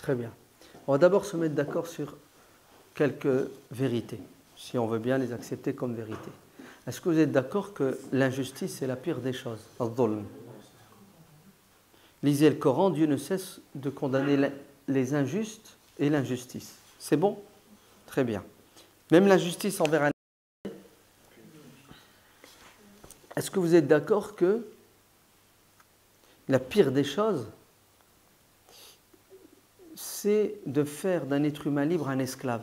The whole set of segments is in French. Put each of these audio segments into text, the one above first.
Très bien. On va d'abord se mettre d'accord sur quelques vérités, si on veut bien les accepter comme vérités. Est-ce que vous êtes d'accord que l'injustice est la pire des choses? Al-Dhulm. Lisez le Coran, Dieu ne cesse de condamner les injustes et l'injustice. C'est bon? Très bien. Même l'injustice envers un... Est-ce que vous êtes d'accord que la pire des choses, c'est de faire d'un être humain libre un esclave?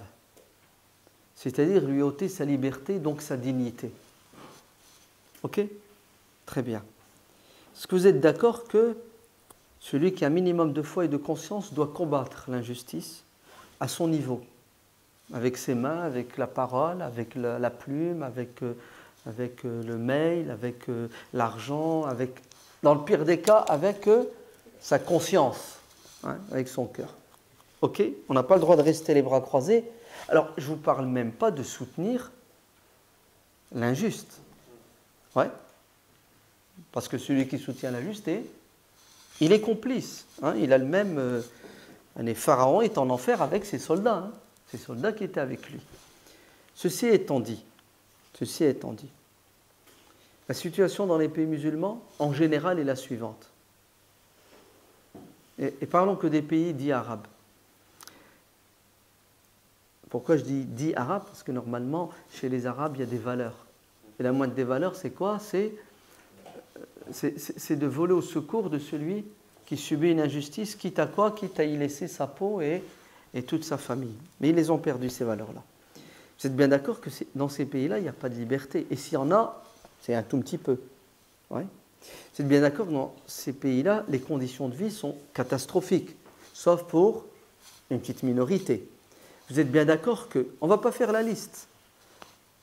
C'est-à-dire lui ôter sa liberté, donc sa dignité. Ok? Très bien. Est-ce que vous êtes d'accord que celui qui a un minimum de foi et de conscience doit combattre l'injustice à son niveau, avec ses mains, avec la parole, avec la plume, avec le mail, avec l'argent, avec, dans le pire des cas, avec sa conscience, hein, avec son cœur. Ok? On n'a pas le droit de rester les bras croisés. Alors, je ne vous parle même pas de soutenir l'injuste. Ouais? Parce que celui qui soutient l'injuste, il est complice. Hein? Il a le même... les pharaons est en enfer avec ses soldats. Hein? Ses soldats qui étaient avec lui. Ceci étant dit, la situation dans les pays musulmans, en général, est la suivante. Et parlons que des pays dits arabes. Pourquoi je dis dits arabes? Parce que normalement, chez les Arabes, il y a des valeurs. Et la moindre des valeurs, c'est quoi? C'est de voler au secours de celui qui subit une injustice, quitte à quoi? Quitte à y laisser sa peau et toute sa famille. Mais ils les ont perdues, ces valeurs-là. Vous êtes bien d'accord que dans ces pays-là, il n'y a pas de liberté. Et s'il y en a, c'est un tout petit peu. Ouais. Vous êtes bien d'accord que dans ces pays-là, les conditions de vie sont catastrophiques, sauf pour une petite minorité. Vous êtes bien d'accord qu'on ne va pas faire la liste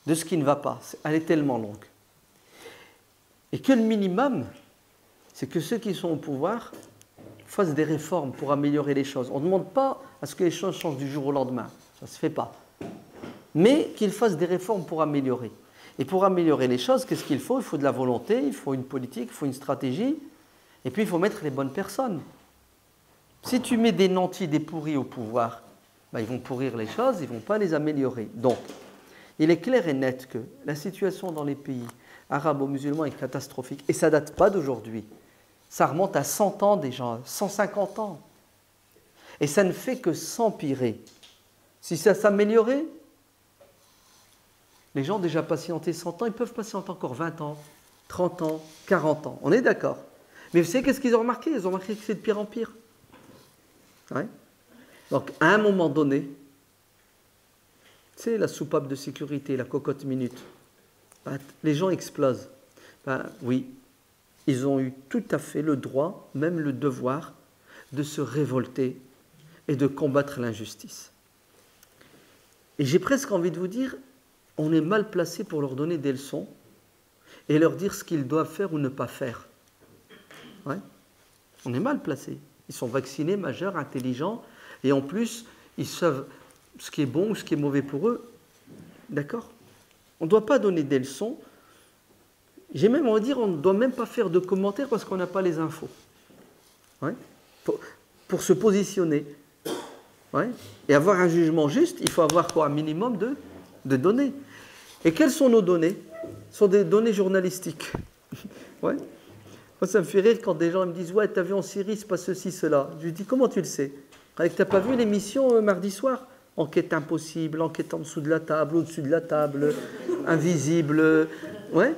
de ce qui ne va pas. Elle est tellement longue. Et que le minimum, c'est que ceux qui sont au pouvoir fassent des réformes pour améliorer les choses. On ne demande pas à ce que les choses changent du jour au lendemain. Ça ne se fait pas. Mais qu'ils fassent des réformes pour améliorer. Et pour améliorer les choses, qu'est-ce qu'il faut? Il faut de la volonté, il faut une politique, il faut une stratégie. Et puis, il faut mettre les bonnes personnes. Si tu mets des nantis, des pourris au pouvoir, ben, ils vont pourrir les choses, ils ne vont pas les améliorer. Donc, il est clair et net que la situation dans les pays arabo-musulmans est catastrophique. Et ça ne date pas d'aujourd'hui. Ça remonte à 100 ans déjà, 150 ans. Et ça ne fait que s'empirer. Si ça s'améliorait, les gens ont déjà patienté 100 ans, ils peuvent patienter encore 20 ans, 30 ans, 40 ans. On est d'accord. Mais vous savez qu'est-ce qu'ils ont remarqué? Ils ont remarqué que c'est de pire en pire. Ouais. Donc, à un moment donné, c'est la soupape de sécurité, la cocotte minute. Les gens explosent. Oui, ils ont eu tout à fait le droit, même le devoir, de se révolter et de combattre l'injustice. Et j'ai presque envie de vous dire, on est mal placé pour leur donner des leçons et leur dire ce qu'ils doivent faire ou ne pas faire. Ouais. On est mal placé. Ils sont vaccinés, majeurs, intelligents, et en plus, ils savent ce qui est bon ou ce qui est mauvais pour eux. D'accord? On ne doit pas donner des leçons. J'ai même envie de dire, on ne doit même pas faire de commentaires parce qu'on n'a pas les infos. Ouais? Pour se positionner. Ouais? Et avoir un jugement juste, il faut avoir quoi? Un minimum de données. Et quelles sont nos données? Ce sont des données journalistiques. Ouais? Moi, ça me fait rire quand des gens me disent « Ouais, t'as vu en Syrie, c'est pas ceci, cela. » Je lui dis « Comment tu le sais? T'as pas vu l'émission mardi soir? Enquête impossible, enquête en dessous de la table, au-dessus de la table, invisible. » Ouais?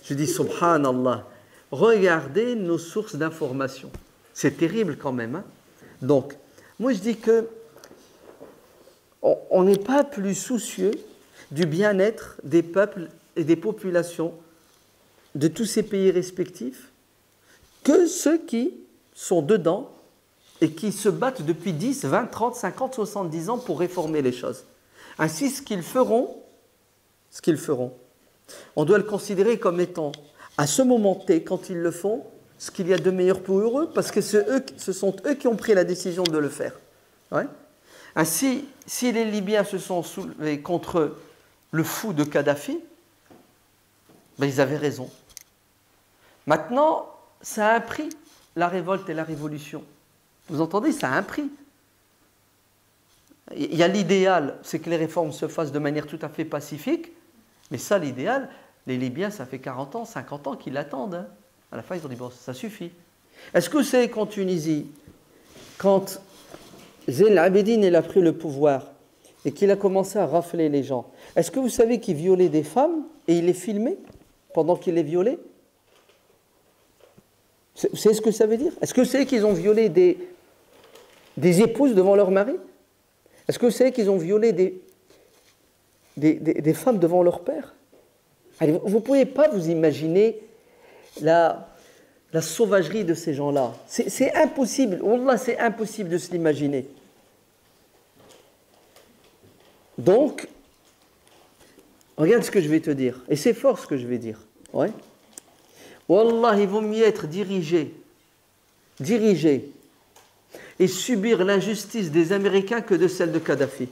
Je dis « Subhanallah. Regardez nos sources d'information. » C'est terrible quand même. Hein? Donc, moi je dis que on n'est pas plus soucieux du bien-être des peuples et des populations de tous ces pays respectifs que ceux qui sont dedans et qui se battent depuis 10, 20, 30, 50, 70 ans pour réformer les choses. Ainsi, ce qu'ils feront, on doit le considérer comme étant, à ce moment T, quand ils le font, ce qu'il y a de meilleur pour eux, parce que ce sont eux qui ont pris la décision de le faire. Ouais. Ainsi, si les Libyens se sont soulevés contre le fou de Kadhafi, ben ils avaient raison. Maintenant, ça a un prix, la révolte et la révolution. Vous entendez, ça a un prix. Il y a l'idéal, c'est que les réformes se fassent de manière tout à fait pacifique, mais ça, l'idéal, les Libyens, ça fait 40 ans, 50 ans qu'ils l'attendent. Hein. À la fin, ils ont dit, bon, ça suffit. Est-ce que vous savez qu'en Tunisie, quand Zine el-Abidine il a pris le pouvoir et qu'il a commencé à rafler les gens, est-ce que vous savez qu'il violait des femmes et il les filmait pendant qu'il les violait? Vous savez ce que ça veut dire? Est-ce que vous savez qu'ils ont violé des épouses devant leur mari? Est-ce que vous savez qu'ils ont violé des femmes devant leur père? Allez, vous ne pouvez pas vous imaginer la sauvagerie de ces gens-là. C'est impossible. Wallah, c'est impossible de se l'imaginer. Donc, regarde ce que je vais te dire. Et c'est fort ce que je vais dire. Ouais. Wallah, il vaut mieux être dirigé et subir l'injustice des Américains que de celle de Kadhafi.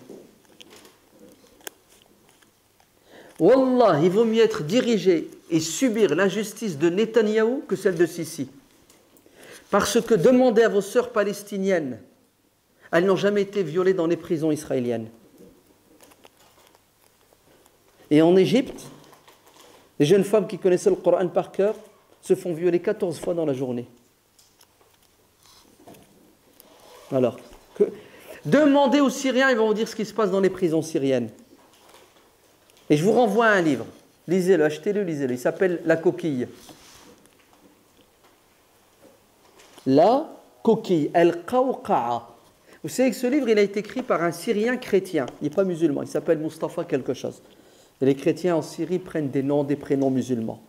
Wallah, il vaut mieux être dirigé et subir l'injustice de Netanyahou que celle de Sisi. Parce que demandez à vos sœurs palestiniennes, elles n'ont jamais été violées dans les prisons israéliennes. Et en Égypte, les jeunes femmes qui connaissaient le Coran par cœur se font violer 14 fois dans la journée. Alors, demandez aux Syriens, ils vont vous dire ce qui se passe dans les prisons syriennes. Et je vous renvoie à un livre. Lisez-le, achetez-le, lisez-le. Il s'appelle La Coquille. La Coquille, Al-Qawqa'a. Vous savez que ce livre, il a été écrit par un Syrien chrétien. Il n'est pas musulman, il s'appelle Mustafa quelque chose. Et les chrétiens en Syrie prennent des noms, des prénoms musulmans.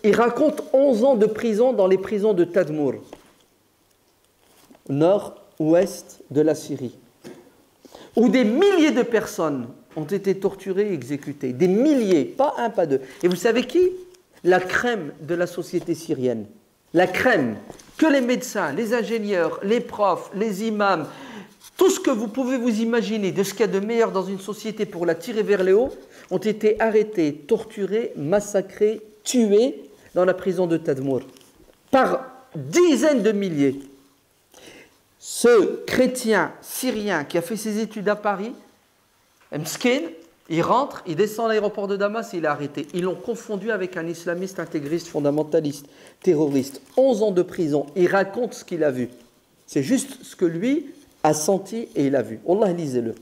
Il raconte 11 ans de prison dans les prisons de Tadmour, nord-ouest de la Syrie, où des milliers de personnes ont été torturées et exécutées. Des milliers, pas un, pas deux. Et vous savez qui? La crème de la société syrienne. La crème. Que les médecins, les ingénieurs, les profs, les imams, tout ce que vous pouvez vous imaginer de ce qu'il y a de meilleur dans une société pour la tirer vers le haut, ont été arrêtés, torturés, massacrés, tués dans la prison de Tadmour. Par dizaines de milliers. Ce chrétien syrien qui a fait ses études à Paris, Mskin, il rentre, il descend à l'aéroport de Damas et il est arrêté. Ils l'ont confondu avec un islamiste intégriste, fondamentaliste, terroriste. 11 ans de prison. Il raconte ce qu'il a vu. C'est juste ce que lui a senti et il a vu. Wallah, lisez-le.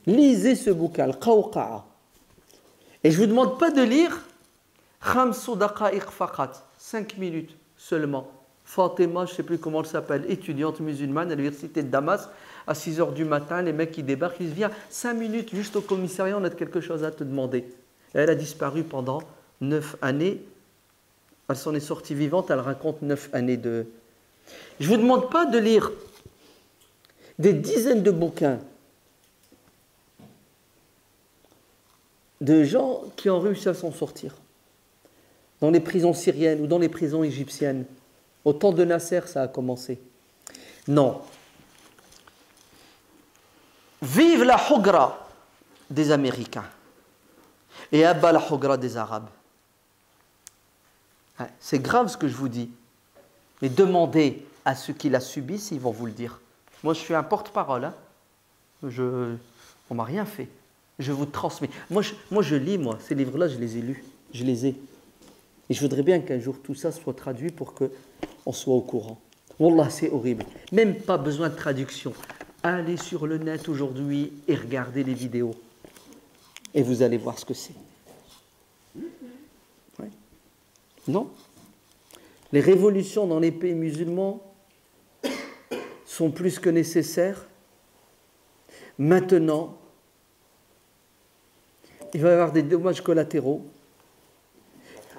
Lisez ce bouquin, Al-Qawqa'a. Et je ne vous demande pas de lire 5 minutes seulement. Fatima, je ne sais plus comment elle s'appelle, étudiante musulmane à l'université de Damas, à 6 h du matin, les mecs qui débarquent, ils disent viens, 5 minutes juste au commissariat, on a quelque chose à te demander. Et elle a disparu pendant 9 années. Elle s'en est sortie vivante, elle raconte 9 années de... Je ne vous demande pas de lire des dizaines de bouquins de gens qui ont réussi à s'en sortir dans les prisons syriennes ou dans les prisons égyptiennes. Au temps de Nasser, ça a commencé. Non. Vive la Hogra des Américains et abat la Hogra des Arabes. C'est grave ce que je vous dis. Mais demandez à ceux qui la subissent, ils vont vous le dire. Moi, je suis un porte-parole. Hein. On ne m'a rien fait. Je vous transmets. Moi, je lis, ces livres-là, je les ai lus. Je les ai. Et je voudrais bien qu'un jour tout ça soit traduit pour qu'on soit au courant. Wallah, c'est horrible. Même pas besoin de traduction. Allez sur le net aujourd'hui et regardez les vidéos. Et vous allez voir ce que c'est. Ouais. Non? Les révolutions dans les pays musulmans sont plus que nécessaires. Maintenant, il va y avoir des dommages collatéraux.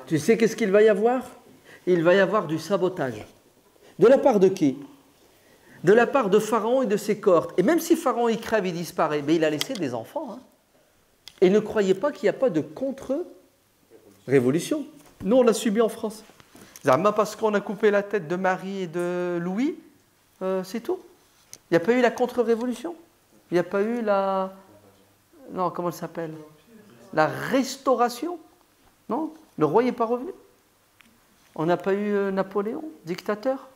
Tu sais qu'est-ce qu'il va y avoir? Il va y avoir du sabotage. De la part de qui? De la part de Pharaon et de ses cohortes. Et même si Pharaon il crève, il disparaît, mais il a laissé des enfants. Hein. Et ne croyez pas qu'il n'y a pas de contre-révolution. Nous, on l'a subi en France. Zama, parce qu'on a coupé la tête de Marie et de Louis, c'est tout. Il n'y a pas eu la contre-révolution. Il n'y a pas eu la... Non, comment elle s'appelle? La restauration. Non, le roi n'est pas revenu. On n'a pas eu Napoléon, dictateur.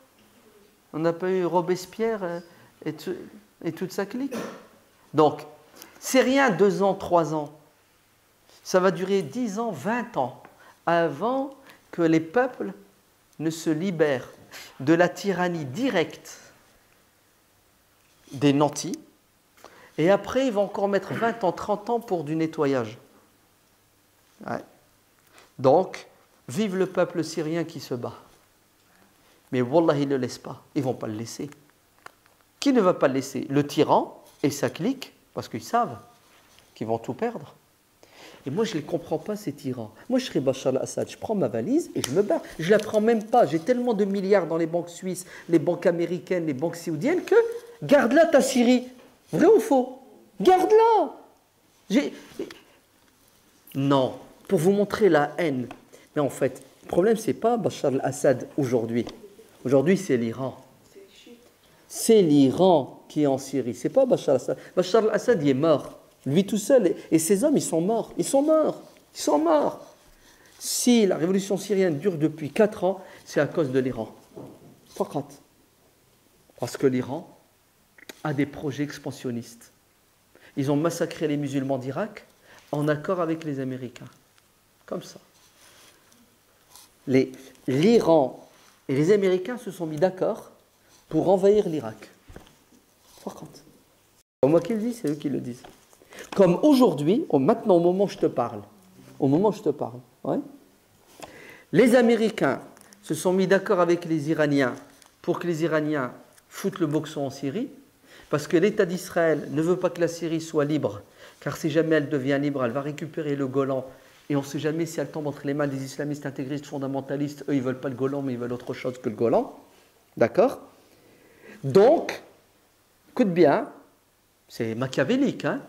On n'a pas eu Robespierre, et toute sa clique. Donc, c'est rien 2 ans, 3 ans. Ça va durer 10 ans, 20 ans, avant que les peuples ne se libèrent de la tyrannie directe des nantis. Et après, ils vont encore mettre 20 ans, 30 ans pour du nettoyage. Ouais. Donc, vive le peuple syrien qui se bat. Mais Wallah, ils ne le laissent pas. Ils ne vont pas le laisser. Qui ne va pas le laisser? Le tyran et sa clique, parce qu'ils savent qu'ils vont tout perdre. Et moi, je ne les comprends pas, ces tyrans. Moi, je serais Bachar al-Assad. Je prends ma valise et je me barre. Je ne la prends même pas. J'ai tellement de milliards dans les banques suisses, les banques américaines, les banques saoudiennes que garde-la ta Syrie. Vrai ou faux? Garde-la. Non, pour vous montrer la haine. Mais en fait, le problème, ce n'est pas Bachar al-Assad aujourd'hui. Aujourd'hui, c'est l'Iran. C'est l'Iran qui est en Syrie. Ce n'est pas Bachar al-Assad. Bachar al-Assad, il est mort. Lui tout seul. Et ses hommes, ils sont morts. Ils sont morts. Si la révolution syrienne dure depuis 4 ans, c'est à cause de l'Iran. Parce que l'Iran a des projets expansionnistes. Ils ont massacré les musulmans d'Irak en accord avec les Américains. Comme ça. L'Iran et les Américains se sont mis d'accord pour envahir l'Irak. C'est pas moi qui le dis, c'est eux qui le disent. Comme aujourd'hui, maintenant au moment où je te parle, ouais, les Américains se sont mis d'accord avec les Iraniens pour que les Iraniens foutent le boxon en Syrie, parce que l'État d'Israël ne veut pas que la Syrie soit libre, car si jamais elle devient libre, elle va récupérer le Golan, et on ne sait jamais si elle tombe entre les mains des islamistes intégristes fondamentalistes. Eux, ils ne veulent pas le Golan, mais ils veulent autre chose que le Golan. D'accord? Donc, écoute bien, c'est machiavélique, hein?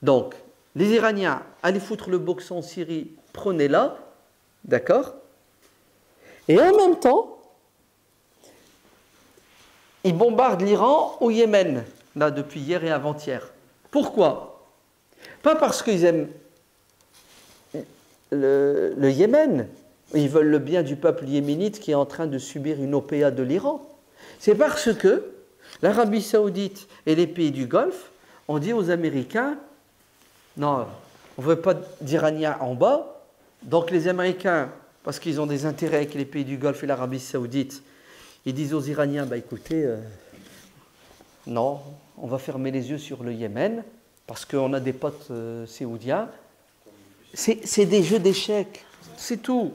Donc, les Iraniens, allez foutre le boxon en Syrie, prenez-la, d'accord? Et en même temps, ils bombardent l'Iran au Yémen, là, depuis hier et avant-hier. Pourquoi? Pas parce qu'ils aiment le Yémen, ils veulent le bien du peuple yéménite qui est en train de subir une OPA de l'Iran. C'est parce que l'Arabie Saoudite et les pays du Golfe ont dit aux Américains: non, on ne veut pas d'Iraniens en bas. Donc les Américains, parce qu'ils ont des intérêts avec les pays du Golfe et l'Arabie Saoudite, ils disent aux Iraniens: bah écoutez, non, on va fermer les yeux sur le Yémen, parce qu'on a des potes saoudiens. C'est des jeux d'échecs, c'est tout.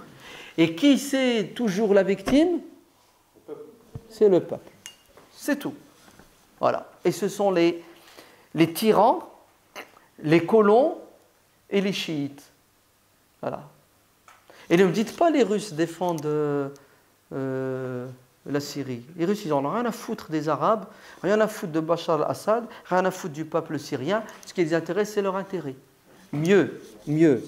Et qui c'est toujours la victime? C'est le peuple. C'est tout. Voilà. Et ce sont les tyrans, les colons et les chiites. Voilà. Et ne me dites pas les Russes défendent la Syrie. Les Russes, ils n'en ont rien à foutre des Arabes, rien à foutre de Bachar al-Assad, rien à foutre du peuple syrien. Ce qui les intéresse, c'est leur intérêt. Mieux. Mieux.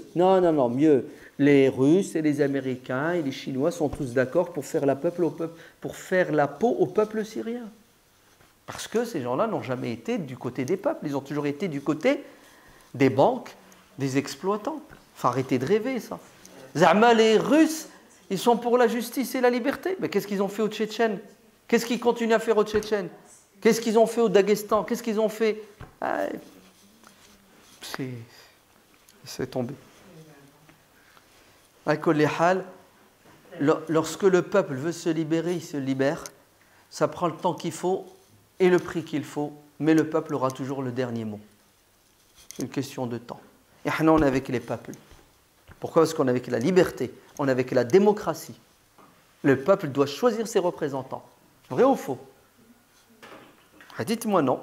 Les Russes et les Américains et les Chinois sont tous d'accord pour faire la peau au peuple syrien. Parce que ces gens-là n'ont jamais été du côté des peuples, ils ont toujours été du côté des banques, des exploitants. Faut arrêter de rêver, ça. Zama, les Russes, ils sont pour la justice et la liberté. Mais qu'est-ce qu'ils ont fait aux Tchétchènes? Qu'est-ce qu'ils continuent à faire aux Tchétchènes? Qu'est-ce qu'ils ont fait au Daghestan? Qu'est-ce qu'ils ont fait? C'est tombé. Lorsque le peuple veut se libérer, il se libère. Ça prend le temps qu'il faut et le prix qu'il faut, mais le peuple aura toujours le dernier mot. C'est une question de temps. Et maintenant, on est avec les peuples. Pourquoi? Parce qu'on est avec la liberté, on est avec la démocratie. Le peuple doit choisir ses représentants. Vrai ou faux? Dites-moi non.